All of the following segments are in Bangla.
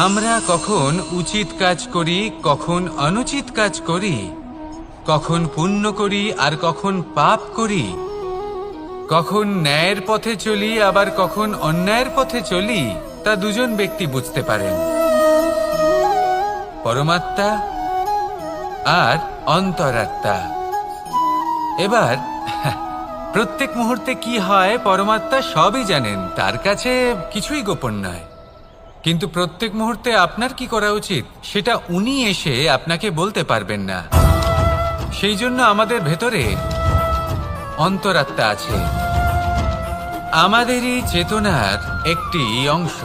আমরা কখন উচিত কাজ করি, কখন অনুচিত কাজ করি, কখন পুণ্য করি আর কখন পাপ করি, কখন ন্যায়ের পথে চলি আবার কখন অন্যায়ের পথে চলি, তা দুজন ব্যক্তি বুঝতে পারেন, পরমাত্মা আর অন্তরাত্মা। এবার প্রত্যেক মুহূর্তে কি হয় পরমাত্মা সবই জানেন, তার কাছে কিছুই গোপন নয়। কিন্তু প্রত্যেক মুহূর্তে আপনার কি করা উচিত সেটা উনি এসে আপনাকে বলতে পারবেন না। সেই জন্য আমাদের ভেতরে অন্তরাত্মা আছে, আমাদেরই চেতনার একটি অংশ।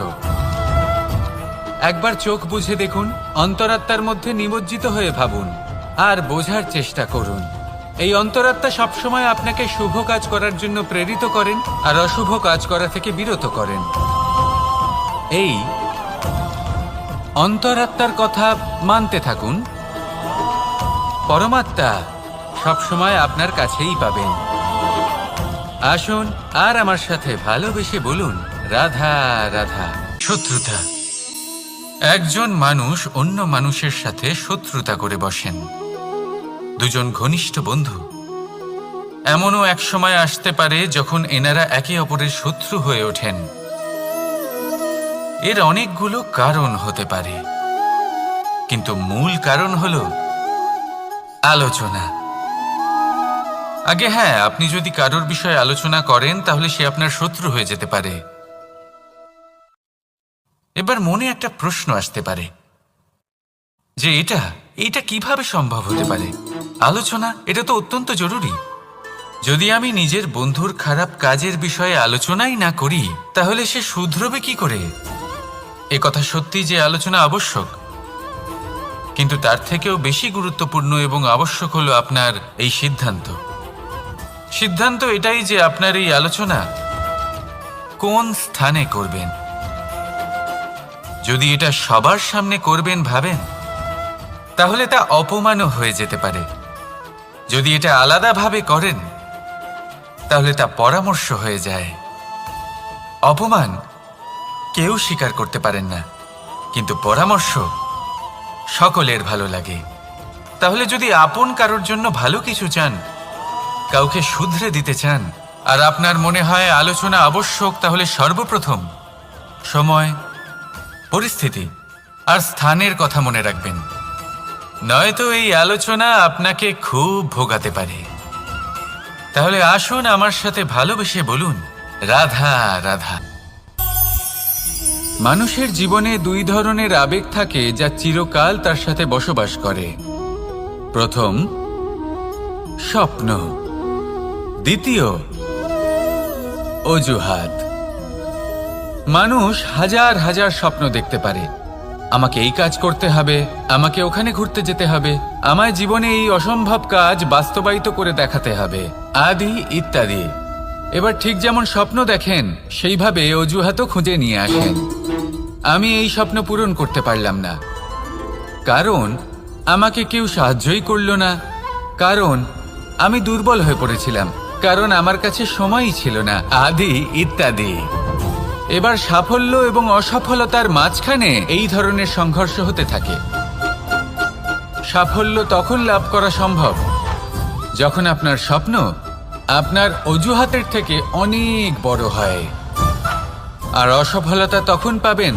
একবার চোখ বুঝে দেখুন, অন্তরাত্মার মধ্যে নিমজ্জিত হয়ে ভাবুন আর বোঝার চেষ্টা করুন। এই অন্তরাত্মা সবসময় আপনাকে শুভ কাজ করার জন্য প্রেরিত করেন আর অশুভ কাজ করা থেকে বিরত করেন। এই অন্তরাত্মার কথা মানতে থাকুন, পরমাত্মা সবসময় আপনার কাছেই পাবেন। আসুন আর আমার সাথে ভালোবেসে বলুন, রাধা রাধা। শত্রুতা। একজন মানুষ অন্য মানুষের সাথে শত্রুতা করে বসেন, দুজন ঘনিষ্ঠ বন্ধু। এমনও এক সময় আসতে পারে যখন এনারা একে অপরের শত্রু হয়ে ওঠেন। এর অনেকগুলো কারণ হতে পারে, কিন্তু মূল কারণ হলো আলোচনা। আগে হ্যাঁ, আপনি যদি কারোর বিষয়ে আলোচনা করেন তাহলে সে আপনার শত্রু হয়ে যেতে পারে। এবার মনে একটা প্রশ্ন আসতে পারে যে এটা কিভাবে সম্ভব হতে পারে? আলোচনা এটা তো অত্যন্ত জরুরি। যদি আমি নিজের বন্ধুর খারাপ কাজের বিষয়ে আলোচনাই না করি তাহলে সে শুধরবে কি করে? এ কথা সত্যি যে আলোচনা আবশ্যক, কিন্তু তার থেকেও বেশি গুরুত্বপূর্ণ এবং আবশ্যক হলো আপনার এই সিদ্ধান্ত এটাই যে আপনার এই আলোচনা কোন স্থানে করবেন। যদি এটা সবার সামনে করবেন ভাবেন, তাহলে তা অপমানও হয়ে যেতে পারে। যদি এটা আলাদাভাবে করেন তাহলে তা পরামর্শ হয়ে যায়। অপমান কেউ স্বীকার করতে পারেন না, কিন্তু পরামর্শ সকলের ভালো লাগে। তাহলে যদি আপন কারোর জন্য ভালো কিছু চান, কাউকে শুধরে দিতে চান, আর আপনার মনে হয় আলোচনা আবশ্যক, তাহলে সর্বপ্রথম সময়, পরিস্থিতি আর স্থানের কথা মনে রাখবেন, নয়তো এই আলোচনা আপনাকে খুব ভোগাতে পারে। তাহলে আসুন আমার সাথে ভালোবেসে বলুন, রাধা রাধা। মানুষের জীবনে দুই ধরনের আবেগ থাকে যা চিরকাল তার সাথে বসবাস করে। প্রথম, স্বপ্ন। দ্বিতীয়, অজুহাত। মানুষ হাজার হাজার স্বপ্ন দেখতে পারে। আমাকে এই কাজ করতে হবে, আমাকে ওখানে ঘুরতে যেতে হবে, আমায় জীবনে এই অসম্ভব কাজ বাস্তবায়িত করে দেখাতে হবে, আদি ইত্যাদি। এবার ঠিক যেমন স্বপ্ন দেখেন সেইভাবে অজুহাতও খুঁজে নিয়ে আসেন। আমি এই স্বপ্ন পূরণ করতে পারলাম না, কারণ আমাকে কেউ সাহায্যই করল না, কারণ আমি দুর্বল হয়ে পড়েছিলাম, কারণ আমার কাছে সময়ই ছিল না, আদি ইত্যাদি। এবার সাফল্য এবং অসফলতার মাঝখানে এই ধরনের সংঘর্ষ হতে থাকে। সাফল্য তখন লাভ করা সম্ভব যখন আপনার স্বপ্ন আপনার অজুহাতের থেকে অনেক বড় হয়, আর অসফলতা তখন পাবেন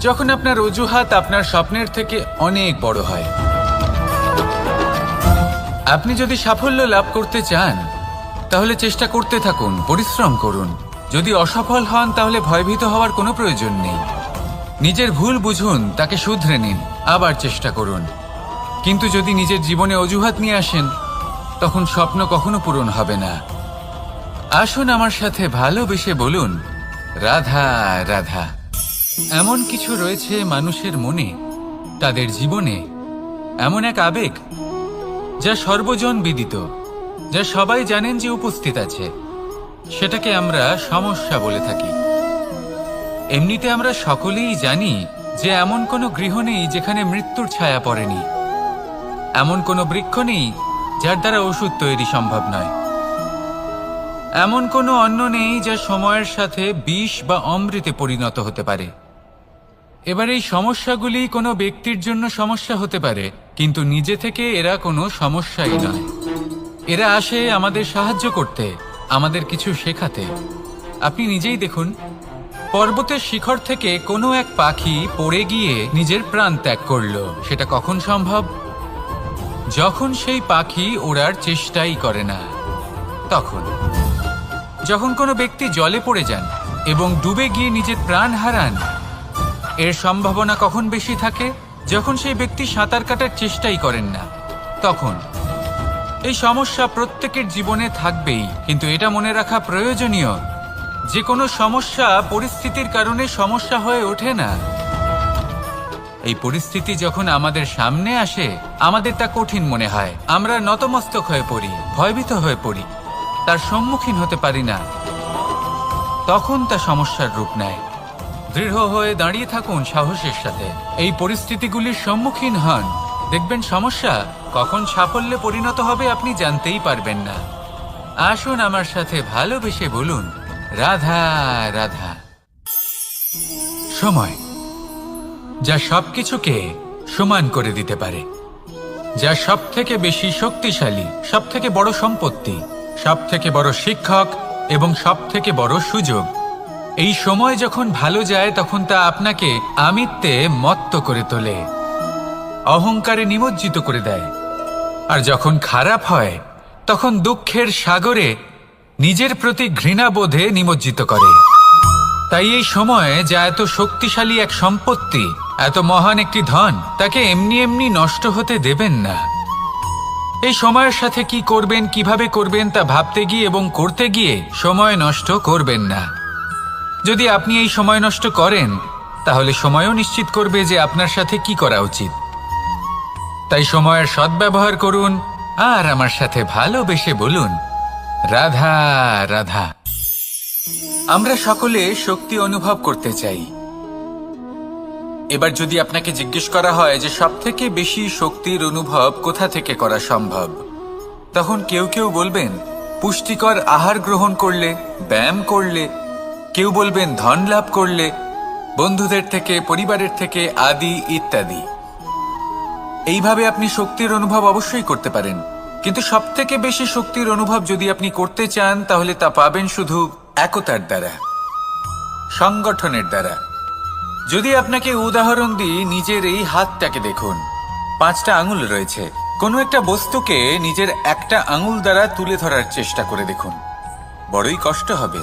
যখন আপনার অজুহাত আপনার স্বপ্নের থেকে অনেক বড় হয়। আপনি যদি সাফল্য লাভ করতে চান তাহলে চেষ্টা করতে থাকুন, পরিশ্রম করুন। যদি অসফল হন তাহলে ভয়ভীত হওয়ার কোনো প্রয়োজন নেই। নিজের ভুল বুঝুন, তাকে শুধরে নিন, আবার চেষ্টা করুন। কিন্তু যদি নিজের জীবনে অজুহাত নিয়ে আসেন তখন স্বপ্ন কখনো পূরণ হবে না। আসুন আমার সাথে ভালোবেসে বলুন, রাধা রাধা। এমন কিছু রয়েছে মানুষের মনে, তাদের জীবনে এমন এক আবেগ যা সর্বজন বিদিত, যা সবাই জানেন যে উপস্থিত আছে। সেটাকে আমরা সমস্যা বলে থাকি। এমনিতে আমরা সকলেই জানি যে এমন কোনো গৃহ নেই যেখানে মৃত্যুর ছায়া পড়েনি, এমন কোনো বৃক্ষ নেই যার দ্বারা ওষুধ তৈরি সম্ভব নয়, এমন কোনো অন্ন নেই যা সময়ের সাথে বিষ বা অমৃতে পরিণত হতে পারে। এবার এই সমস্যাগুলি কোনো ব্যক্তির জন্য সমস্যা হতে পারে, কিন্তু নিজে থেকে এরা কোনো সমস্যাই নয়। এরা আসে আমাদের সাহায্য করতে, আমাদের কিছু শেখাতে। আপনি নিজেই দেখুন, পর্বতের শিখর থেকে কোনো এক পাখি পড়ে গিয়ে নিজের প্রাণ ত্যাগ করলো। সেটা কখন সম্ভব? যখন সেই পাখি ওড়ার চেষ্টাই করে না। তখন যখন কোনো ব্যক্তি জলে পড়ে যান এবং ডুবে গিয়ে নিজের প্রাণ হারান, এর সম্ভাবনা কখন বেশি থাকে? যখন সেই ব্যক্তি সাঁতার কাটার চেষ্টাই করেন না। তখন এই সমস্যা প্রত্যেকের জীবনে থাকবেই, কিন্তু এটা মনে রাখা প্রয়োজনীয় যে কোনো সমস্যা পরিস্থিতির কারণে সমস্যা হয়ে ওঠে না। এই পরিস্থিতি যখন আমাদের সামনে আসে, আমাদের তা কঠিন মনে হয়। আমরা নতমস্তক হয়ে পড়ি, ভয়ভীত হয়ে পড়ি, তার সম্মুখীন হতে পারি না। তখন তা সমস্যার রূপ নেয়। দৃঢ় হয়ে দাঁড়িয়ে থাকুন সাহসের সাথে, এই পরিস্থিতিগুলির সম্মুখীন হন। দেখবেন সমস্যা কখন সাফল্যে পরিণত হবে আপনি জানতেই পারবেন না। আসুন আমার সাথে ভালোবেসে বলুন, রাধা রাধা। সময় যা সবকিছুকে সমান করে দিতে পারে, যা সব থেকে বেশি শক্তিশালী, সব থেকে বড় সম্পত্তি, সব থেকে বড় শিক্ষক এবং সব থেকে বড় সুযোগ। এই সময় যখন ভালো যায় তখন তা আপনাকে আমিত্বে মত্ত করে তোলে, অহংকারে নিমজ্জিত করে দেয়। আর যখন খারাপ হয় তখন দুঃখের সাগরে নিজের প্রতি ঘৃণাবোধে নিমজ্জিত করে। তাই এই সময়ে যা এত শক্তিশালী এক সম্পত্তি, এত মহান একটি ধন, তাকে এমনি এমনি নষ্ট হতে দেবেন না। এই সময়ের সাথে কি করবেন, কিভাবে করবেন তা ভাবতে গিয়ে এবং করতে গিয়ে সময় নষ্ট করবেন না। যদি আপনি এই সময় নষ্ট করেন, তাহলে সময়ও নিশ্চিত করবে যে আপনার সাথে কি করা উচিত। তাই সময়ের সদ্ব্যবহার করুন আর আমার সাথে ভালোবেসে বলুন, রাধা রাধা। আমরা সকলে শক্তি অনুভব করতে চাই। এবার যদি আপনাকে জিজ্ঞেস করা হয় যে সবথেকে বেশি শক্তির অনুভব কোথা থেকে করা সম্ভব, তখন কেউ কেউ বলবেন পুষ্টিকর আহার গ্রহণ করলে, ব্যায়াম করলে, কেউ বলবেন ধন লাভ করলে, বন্ধুদের থেকে, পরিবারের থেকে, আদি ইত্যাদি। এইভাবে আপনি শক্তির অনুভব অবশ্যই করতে পারেন, কিন্তু সবথেকে বেশি শক্তির অনুভব যদি আপনি করতে চান, তাহলে তা পাবেন শুধু একতার দ্বারা, সংগঠনের দ্বারা। যদি আপনাকে উদাহরণ দিই, নিজের এই হাতটাকে দেখুন, 5টা আঙুল রয়েছে। কোনো একটা বস্তুকে নিজের একটা আঙুল দ্বারা তুলে ধরার চেষ্টা করে দেখুন, বড়ই কষ্ট হবে।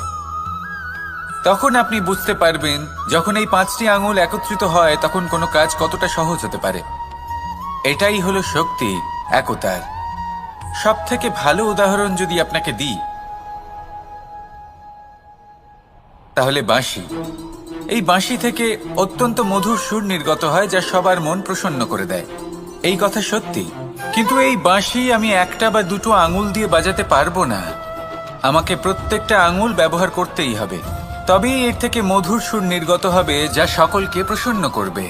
তখন আপনি বুঝতে পারবেন যখন এই 5টি আঙুল একত্রিত হয় তখন কোনো কাজ কতটা সহজ হতে পারে। এটাই হলো শক্তি, একতার। সব থেকে ভালো উদাহরণ যদি আপনাকে দিই, তাহলে বাঁশি। এই বাঁশি থেকে অত্যন্ত মধুর সুর নির্গত হয় যা সবার মন প্রসন্ন করে দেয়। এই কথা সত্যি, কিন্তু এই বাঁশি আমি একটা বা দুটো আঙুল দিয়ে বাজাতে পারবো না। আমাকে প্রত্যেকটা আঙুল ব্যবহার করতেই হবে, তবেই এর থেকে মধুর সুর নির্গত হবে যা সকলকে প্রসন্ন করবে,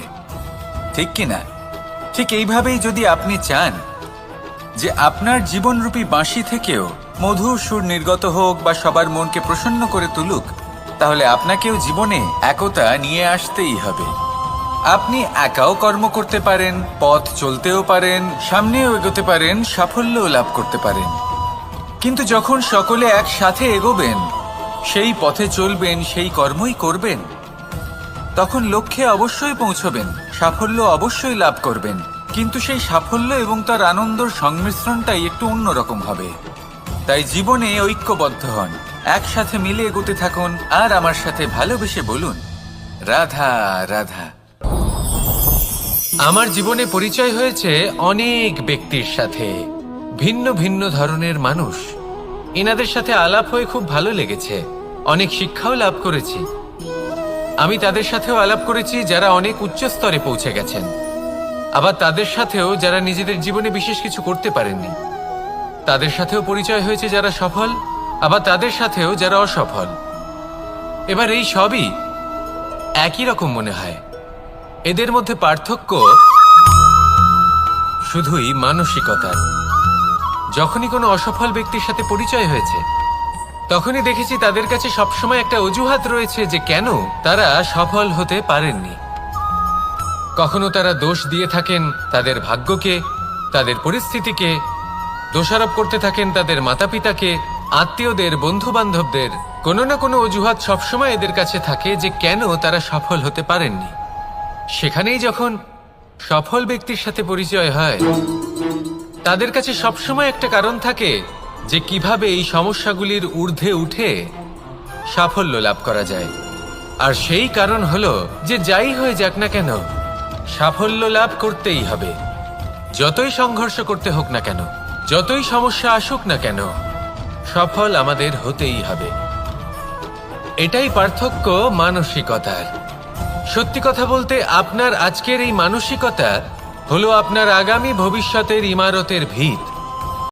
ঠিক কিনা? ঠিক এইভাবেই যদি আপনি চান যে আপনার জীবনরূপী বাঁশি থেকেও মধুর সুর নির্গত হোক বা সবার মনকে প্রসন্ন করে তুলুক, তাহলে আপনাকেও জীবনে একতা নিয়ে আসতেই হবে। আপনি একাও কর্ম করতে পারেন, পথ চলতেও পারেন, সামনেও এগোতে পারেন, সাফল্যও লাভ করতে পারেন। কিন্তু যখন সকলে একসাথে এগোবেন, সেই পথে চলবেন, সেই কর্মই করবেন, তখন লক্ষ্যে অবশ্যই পৌঁছবেন, সাফল্য অবশ্যই লাভ করবেন। কিন্তু সেই সাফল্য এবং তার আনন্দর সংমিশ্রণটাই একটু অন্যরকম হবে। তাই জীবনে ঐক্যবদ্ধ হন, একসাথে মিলে এগোতে থাকুন আর আমার সাথে ভালোবেসে বলুন, রাধা রাধা। আমার জীবনে পরিচয় হয়েছে অনেক ব্যক্তির সাথে, ভিন্ন ভিন্ন ধরনের মানুষ। এনাদের সাথে আলাপ হয়ে খুব ভালো লেগেছে, অনেক শিক্ষাও লাভ করেছি। আমি তাদের সাথেও আলাপ করেছি যারা অনেক উচ্চ স্তরে পৌঁছে গেছেন, আবার তাদের সাথেও যারা নিজেদের জীবনে বিশেষ কিছু করতে পারেননি। তাদের সাথেও পরিচয় হয়েছে যারা সফল, আবার তাদের সাথেও যারা অসফল। এবার এই সবই একই রকম মনে হয়। এদের মধ্যে পার্থক্য শুধুই মানসিকতার। যখনই কোনো অসফল ব্যক্তির সাথে পরিচয় হয়েছে, তখনই দেখেছি তাদের কাছে সবসময় একটা অজুহাত রয়েছে যে কেন তারা সফল হতে পারেননি। কখনো তারা দোষ দিয়ে থাকেন তাদের ভাগ্যকে, তাদের পরিস্থিতিকে, দোষারোপ করতে থাকেন তাদের মাতা পিতাকে, আত্মীয়দের, বন্ধু বান্ধবদের। কোনো না কোনো অজুহাত সবসময় এদের কাছে থাকে যে কেন তারা সফল হতে পারেননি। সেখানেই যখন সফল ব্যক্তির সাথে পরিচয় হয়, তাদের কাছে সবসময় একটা কারণ থাকে যে কিভাবে এই সমস্যাগুলির ঊর্ধ্বে উঠে সাফল্য লাভ করা যায়। আর সেই কারণ হলো যে যাই হয়ে যাক না কেন, সাফল্য লাভ করতেই হবে। যতই সংঘর্ষ করতে হোক না কেন, যতই সমস্যা আসুক না কেন, সফল আমাদের হতেই হবে। এটাই পার্থক্য মানসিকতার। সত্যি কথা বলতে আপনার আজকের এই মানসিকতা হলো আপনার আগামী ভবিষ্যতের ইমারতের ভিত।